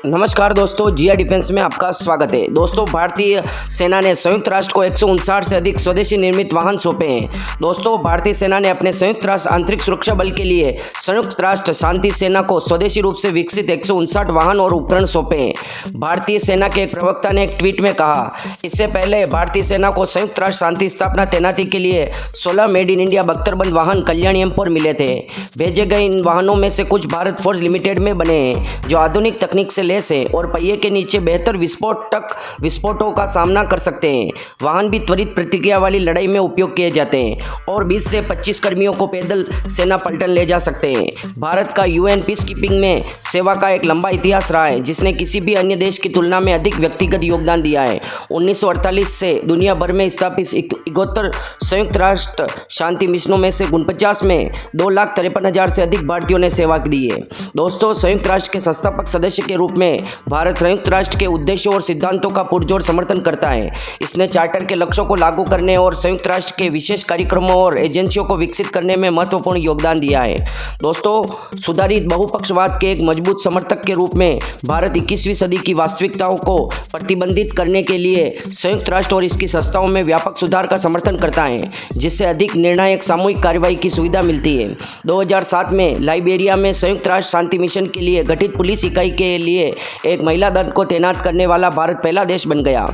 नमस्कार दोस्तों, जिया डिफेंस में आपका स्वागत है। दोस्तों, भारतीय सेना ने संयुक्त राष्ट्र को 159 से अधिक स्वदेशी निर्मित वाहन सौंपे हैं। दोस्तों, भारतीय सेना ने अपने संयुक्त राष्ट्र आंतरिक सुरक्षा बल के लिए संयुक्त राष्ट्र शांति सेना को स्वदेशी रूप से विकसित 159 वाहन और उपकरण सौंपे हैं। भारतीय सेना के एक प्रवक्ता ने एक ट्वीट में कहा, इससे पहले भारतीय सेना को संयुक्त राष्ट्र शांति स्थापना तैनाती के लिए 16 मेड इन इंडिया बख्तरबंद वाहन कल्याणी M4 मिले थे। भेजे गए इन वाहनों में से कुछ भारत फोर्ज लिमिटेड में बने हैं, जो आधुनिक तकनीक से लैस है और पहिए के नीचे बेहतर विस्फोटों का सामना कर सकते हैं। वाहन भी त्वरित प्रतिक्रिया वाली लड़ाई में उपयोग किए जाते हैं और 20 से 25 कर्मियों को पैदल सेना पलटन ले जा सकते हैं। भारत का UN पीस कीपिंग में सेवा का एक लंबा इतिहास रहा है, जिसने किसी भी अन्य देश की तुलना में अधिक व्यक्तिगत योगदान दिया है। 1948 से दुनिया भर में स्थापित 71 संयुक्त राष्ट्र शांति मिशनों में से 49 में 2,53,000 से अधिक भारतीयों ने सेवा दी है। दोस्तों, संयुक्त राष्ट्र के संस्थापक सदस्य के रूप में भारत संयुक्त राष्ट्र के उद्देश्यों और सिद्धांतों का पुरजोर समर्थन करता है। इसने चार्टर के लक्ष्यों को लागू करने और संयुक्त राष्ट्र के विशेष कार्यक्रमों और एजेंसियों को विकसित करने में महत्वपूर्ण योगदान दिया है। दोस्तों, सुधारित बहुपक्षवाद के एक मजबूत समर्थक के रूप में भारत 21वीं सदी की वास्तविकताओं को प्रतिबंधित करने के लिए संयुक्त राष्ट्र और इसकी संस्थाओं में व्यापक सुधार का समर्थन करता है, जिससे अधिक निर्णायक सामूहिक कार्रवाई की सुविधा मिलती है। 2007 में लाइबेरिया में संयुक्त राष्ट्र शांति मिशन के लिए गठित पुलिस इकाई के लिए एक महिला दल को तैनात करने वाला भारत पहला देश बन गया।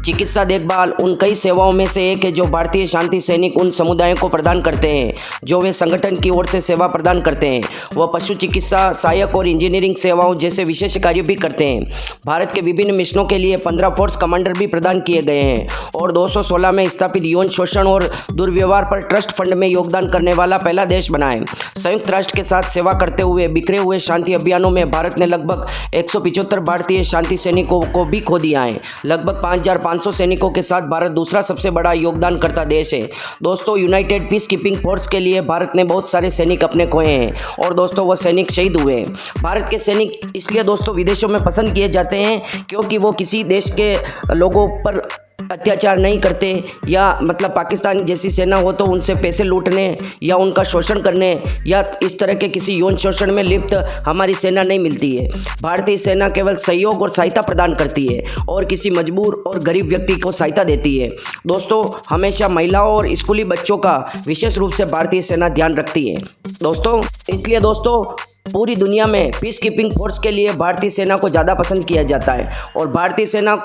चिकित्सा देखभाल उन कई सेवाओं में से एक है जो भारतीय शांति सैनिक उन समुदायों को प्रदान करते हैं जो वे संगठन की ओर से सेवा प्रदान करते हैं। वह पशु चिकित्सा, सहायक और इंजीनियरिंग सेवाओं जैसे विशेष कार्य भी करते हैं। भारत के विभिन्न मिशनों के लिए 15 फोर्स कमांडर भी प्रदान किए गए हैं और 216 में स्थापित यौन शोषण और दुर्व्यवहार पर ट्रस्ट फंड में योगदान करने वाला पहला देश बना है। संयुक्त राष्ट्र के साथ सेवा करते हुए बिखरे हुए शांति अभियानों में भारत ने लगभग 175 भारतीय शांति सैनिकों को भी खो दिया है। लगभग 5,500 सैनिकों के साथ भारत दूसरा सबसे बड़ा योगदानकर्ता देश है। दोस्तों, यूनाइटेड पीस कीपिंग फोर्स के लिए भारत ने बहुत सारे सैनिक अपने खोए हैं और दोस्तों वो सैनिक शहीद हुए हैं। भारत के सैनिक इसलिए दोस्तों विदेशों में पसंद किए जाते हैं क्योंकि वो किसी देश के लोगों पर अत्याचार नहीं करते, या मतलब पाकिस्तान जैसी सेना हो तो उनसे पैसे लूटने या उनका शोषण करने या इस तरह के किसी यौन शोषण में लिप्त हमारी सेना नहीं मिलती है। भारतीय सेना केवल सहयोग और सहायता प्रदान करती है और किसी मजबूर और गरीब व्यक्ति को सहायता देती है। दोस्तों, हमेशा महिलाओं और स्कूली बच्चों का विशेष रूप से भारतीय सेना ध्यान रखती है। दोस्तों, इसलिए दोस्तों पूरी दुनिया में पीस कीपिंग फोर्स के लिए भारतीय सेना को ज़्यादा पसंद किया जाता है और भारतीय सेना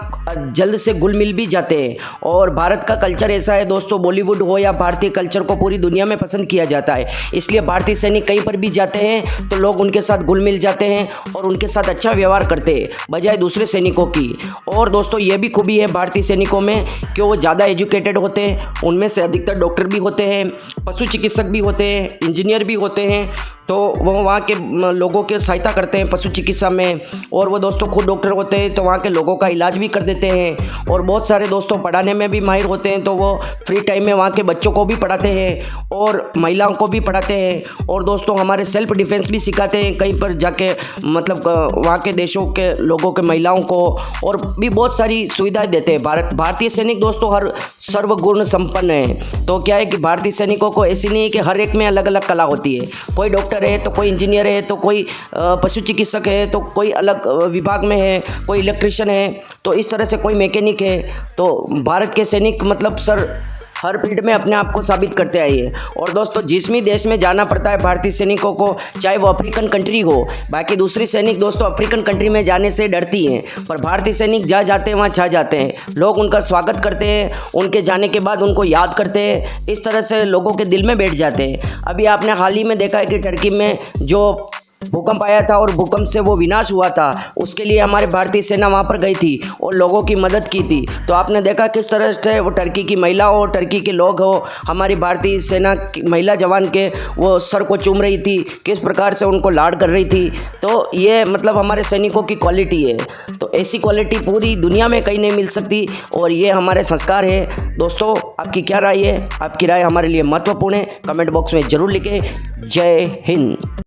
जल्द से घुल मिल भी जाते हैं। और भारत का कल्चर ऐसा है दोस्तों, बॉलीवुड हो या भारतीय कल्चर को पूरी दुनिया में पसंद किया जाता है। इसलिए भारतीय सैनिक कहीं पर भी जाते हैं तो लोग उनके साथ घुल मिल जाते हैं और उनके साथ अच्छा व्यवहार करते हैं बजाय दूसरे सैनिकों की। और दोस्तों, ये भी खूबी है भारतीय सैनिकों में कि वो ज़्यादा एजुकेटेड होते हैं। उनमें से अधिकतर डॉक्टर भी होते हैं, पशु चिकित्सक भी होते हैं, इंजीनियर भी होते हैं। तो वो वहाँ के लोगों की सहायता करते हैं पशु चिकित्सा में, और वो दोस्तों खुद डॉक्टर होते हैं तो वहाँ के लोगों का इलाज भी कर देते हैं। और बहुत सारे दोस्तों पढ़ाने में भी माहिर होते हैं तो वो फ्री टाइम में वहाँ के बच्चों को भी पढ़ाते हैं और महिलाओं को भी पढ़ाते हैं। और दोस्तों हमारे सेल्फ डिफेंस भी सिखाते हैं कहीं पर जाके, मतलब वहाँ के देशों के लोगों के महिलाओं को, और भी बहुत सारी सुविधाएं देते हैं। भारतीय सैनिक दोस्तों हर सर्वगुण संपन्न है। तो क्या है कि भारतीय सैनिकों को ऐसी नहीं है कि हर एक में अलग अलग कला होती है। कोई डॉक्टर है तो कोई इंजीनियर है तो कोई पशु चिकित्सक है तो कोई अलग विभाग में है, कोई इलेक्ट्रिशियन है तो इस तरह से कोई मैकेनिक है। तो भारत के सैनिक मतलब सर हर फील्ड में अपने आप को साबित करते आए हैं। और दोस्तों, जिस भी देश में जाना पड़ता है भारतीय सैनिकों को, चाहे वो अफ्रीकन कंट्री हो, बाकी दूसरी सैनिक दोस्तों अफ्रीकन कंट्री में जाने से डरती हैं, पर भारतीय सैनिक जहाँ जाते हैं वहाँ छा जाते हैं। लोग उनका स्वागत करते हैं, उनके जाने के बाद उनको याद करते हैं, इस तरह से लोगों के दिल में बैठ जाते हैं। अभी आपने हाल ही में देखा है कि टर्की में जो भूकंप आया था और भूकंप से वो विनाश हुआ था, उसके लिए हमारे भारतीय सेना वहाँ पर गई थी और लोगों की मदद की थी। तो आपने देखा किस तरह से वो टर्की की महिला हो, टर्की के लोग हो, हमारी भारतीय सेना की महिला जवान के वो सर को चूम रही थी, किस प्रकार से उनको लाड कर रही थी। तो ये मतलब हमारे सैनिकों की क्वालिटी है। तो ऐसी क्वालिटी पूरी दुनिया में कहीं नहीं मिल सकती और ये हमारे संस्कार है। दोस्तों, आपकी क्या राय है? आपकी राय हमारे लिए महत्वपूर्ण है। कमेंट बॉक्स में ज़रूर लिखें। जय हिंद।